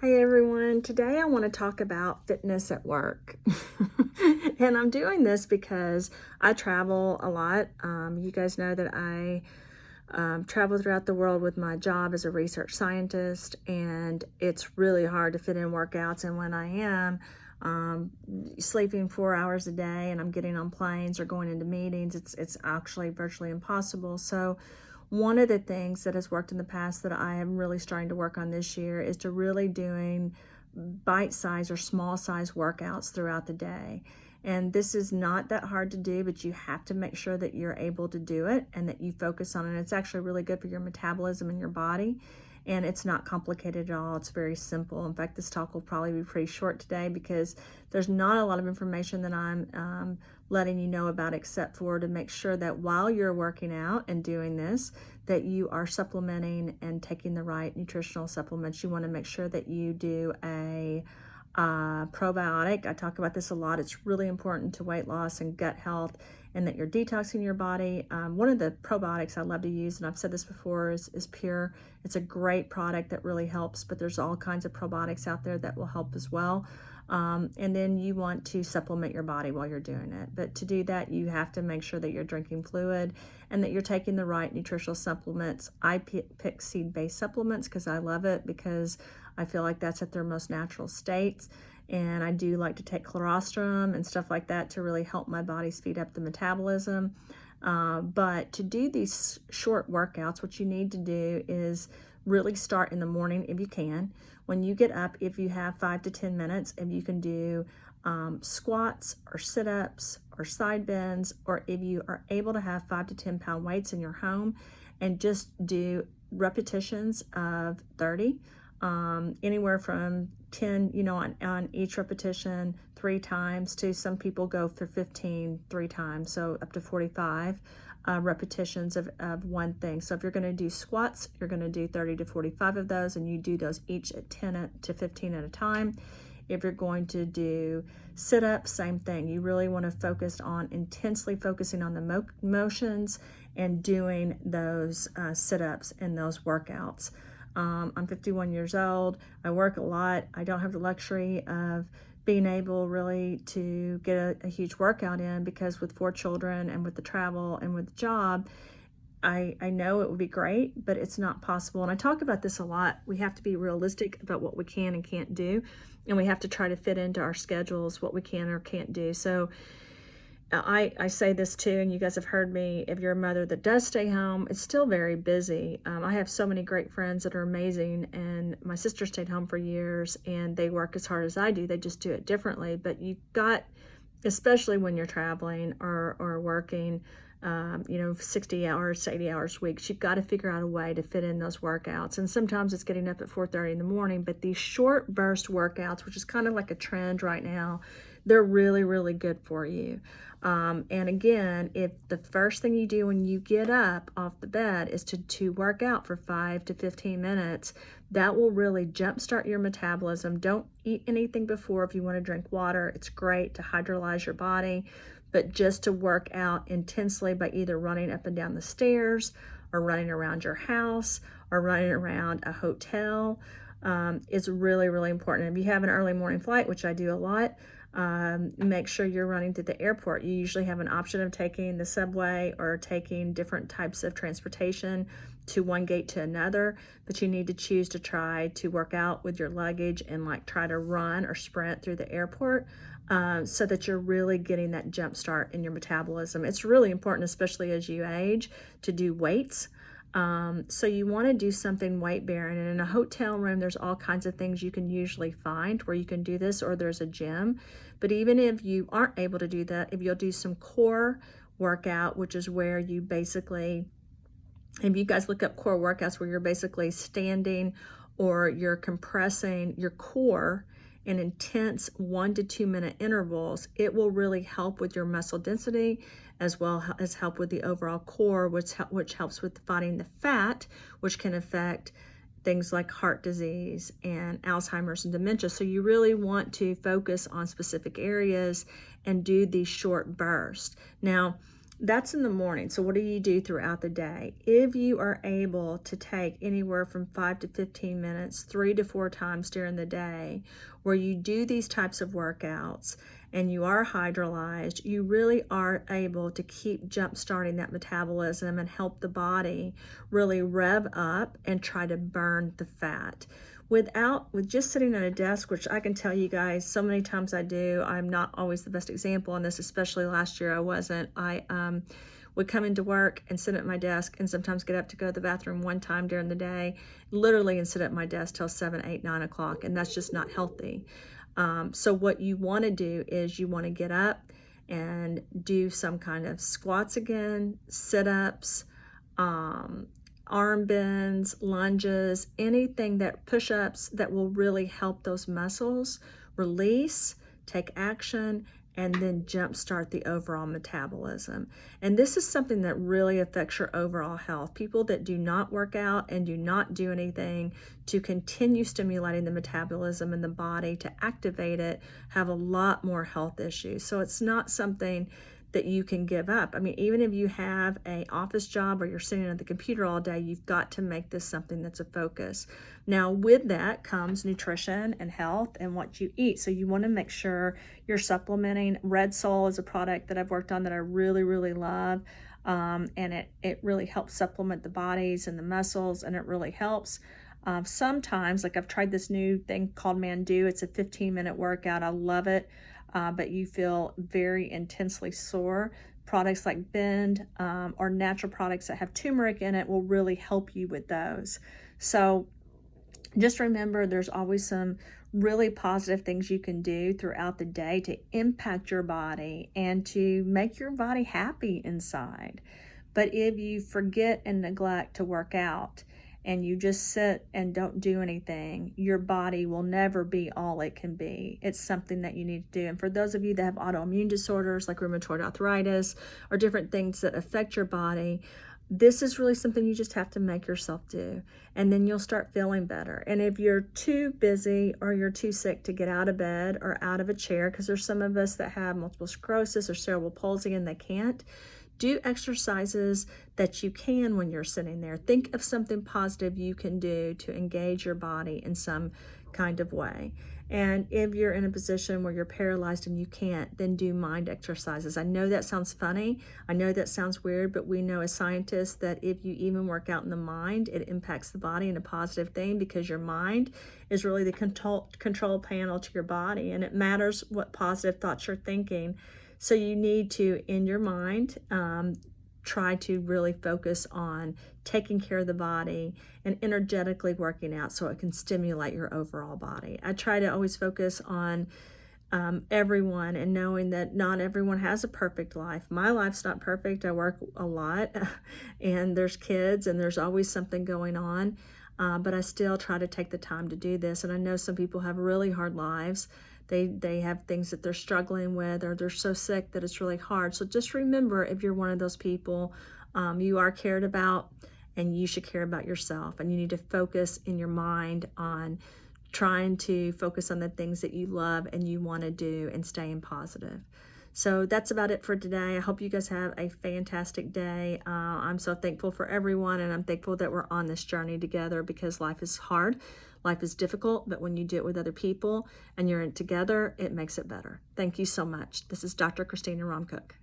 Hi everyone, today I want to talk about fitness at work. And I'm doing this because I travel a lot. You guys know that I travel throughout the world with my job as a research scientist, and it's really hard to fit in workouts. And when I am sleeping 4 hours a day and I'm getting on planes or going into meetings, it's actually virtually impossible. So one of the things that has worked in the past that I am really starting to work on this year is to really doing bite-size or small-size workouts throughout the day. And this is not that hard to do, but you have to make sure that you're able to do it and that you focus on it. It's actually really good for your metabolism and your body. And it's not complicated at all. It's very simple. In fact, this talk will probably be pretty short today because there's not a lot of information that I'm letting you know about, except for to make sure that while you're working out and doing this, that you are supplementing and taking the right nutritional supplements. You want to make sure that you do a probiotic. I talk about this a lot. It's really important to weight loss and gut health, and that you're detoxing your body. One of the probiotics I love to use, and I've said this before, is Pure. It's a great product that really helps, but there's all kinds of probiotics out there that will help as well. And then you want to supplement your body while you're doing it. But to do that, you have to make sure that you're drinking fluid and that you're taking the right nutritional supplements. I pick seed-based supplements because I love it, because I feel like that's at their most natural states. And I do like to take colostrum and stuff like that to really help my body speed up the metabolism. But to do these short workouts, what you need to do is really start in the morning if you can. When you get up, if you have 5 to 10 minutes, if you can do squats or sit-ups or side bends, or if you are able to have 5 to 10 pound weights in your home, and just do repetitions of 30, anywhere from 10, on each repetition 3 times, to some people go for 15 3 times, so up to 45 repetitions of one thing. So if you're going to do squats, you're going to do 30 to 45 of those, and you do those each at 10 to 15 at a time. If you're going to do sit-ups, same thing. You really want to focus on intensely focusing on the motions and doing those sit-ups and those workouts. I'm 51 years old. I work a lot. I don't have the luxury of being able really to get a huge workout in, because with 4 children and with the travel and with the job, I know it would be great, but it's not possible. And I talk about this a lot. We have to be realistic about what we can and can't do, and we have to try to fit into our schedules what we can or can't do. So I say this too, and you guys have heard me, if you're a mother that does stay home, it's still very busy. I have so many great friends that are amazing, and my sister stayed home for years, and they work as hard as I do. They just do it differently. But you've got, especially when you're traveling or working, 60 hours to 80 hours weeks, you've got to figure out a way to fit in those workouts. And sometimes it's getting up at 4:30 in the morning, but these short burst workouts, which is kind of like a trend right now, they're really, really good for you. And again, if the first thing you do when you get up off the bed is to work out for 5 to 15 minutes, that will really jumpstart your metabolism. Don't eat anything before. If you want to drink water, it's great to hydrolyze your body. But just to work out intensely by either running up and down the stairs, or running around your house, or running around a hotel, is really, really important. If you have an early morning flight, which I do a lot, make sure you're running through the airport. You usually have an option of taking the subway or taking different types of transportation to one gate to another, but you need to choose to try to work out with your luggage and try to run or sprint through the airport, so that you're really getting that jump start in your metabolism. It's really important, especially as you age, to do weights. So you want to do something weight bearing, and in a hotel room there's all kinds of things you can usually find where you can do this, or there's a gym. But even if you aren't able to do that, if you'll do some core workout, which is where you basically, if you guys look up core workouts, where you're basically standing or you're compressing your core in intense 1 to 2 minute intervals, it will really help with your muscle density, as well as help with the overall core, which helps with fighting the fat, which can affect things like heart disease and Alzheimer's and dementia. So you really want to focus on specific areas and do these short bursts. Now, That's in the morning. So what do you do throughout the day? If you are able to take anywhere from 5 to 15 minutes, 3 to 4 times during the day, where you do these types of workouts and you are hydrolyzed, you really are able to keep jump starting that metabolism and help the body really rev up and try to burn the fat. With just sitting at a desk, which I can tell you guys so many times I do, I'm not always the best example on this, especially last year I wasn't. I would come into work and sit at my desk and sometimes get up to go to the bathroom one time during the day, literally, and sit at my desk till 7, 8, 9 o'clock, and that's just not healthy. So what you want to do is you want to get up and do some kind of squats again, sit-ups, arm bends, lunges, anything that push-ups that will really help those muscles release, take action, and then jumpstart the overall metabolism. And this is something that really affects your overall health. People that do not work out and do not do anything to continue stimulating the metabolism in the body to activate it have a lot more health issues. So it's not something that you can give up. I mean, even if you have an office job or you're sitting at the computer all day, you've got to make this something that's a focus. Now, with that comes nutrition and health and what you eat. So you want to make sure you're supplementing. Red Soul is a product that I've worked on that I really, really love. And it really helps supplement the bodies and the muscles, and it really helps. Sometimes, like I've tried this new thing called Mandu. It's a 15-minute workout. I love it. But you feel very intensely sore. Products like Bend or natural products that have turmeric in it will really help you with those. So just remember, there's always some really positive things you can do throughout the day to impact your body and to make your body happy inside. But if you forget and neglect to work out, and you just sit and don't do anything, your body will never be all it can be. It's something that you need to do. And for those of you that have autoimmune disorders like rheumatoid arthritis or different things that affect your body, this is really something you just have to make yourself do. And then you'll start feeling better. And if you're too busy or you're too sick to get out of bed or out of a chair, because there's some of us that have multiple sclerosis or cerebral palsy and they can't, do exercises that you can when you're sitting there. Think of something positive you can do to engage your body in some kind of way. And if you're in a position where you're paralyzed and you can't, then do mind exercises. I know that sounds funny. I know that sounds weird, but we know as scientists that if you even work out in the mind, it impacts the body in a positive thing, because your mind is really the control panel to your body, and it matters what positive thoughts you're thinking. So you need to, in your mind, try to really focus on taking care of the body and energetically working out so it can stimulate your overall body. I try to always focus on everyone and knowing that not everyone has a perfect life. My life's not perfect. I work a lot and there's kids and there's always something going on. But I still try to take the time to do this. And I know some people have really hard lives. They have things that they're struggling with, or they're so sick that it's really hard. So just remember, if you're one of those people, you are cared about, and you should care about yourself. And you need to focus in your mind on trying to focus on the things that you love and you want to do and staying positive. So that's about it for today. I hope you guys have a fantastic day. I'm so thankful for everyone, and I'm thankful that we're on this journey together, because life is hard. Life is difficult, but when you do it with other people and you're in it together, it makes it better. Thank you so much. This is Dr. Christina Rahm Cook.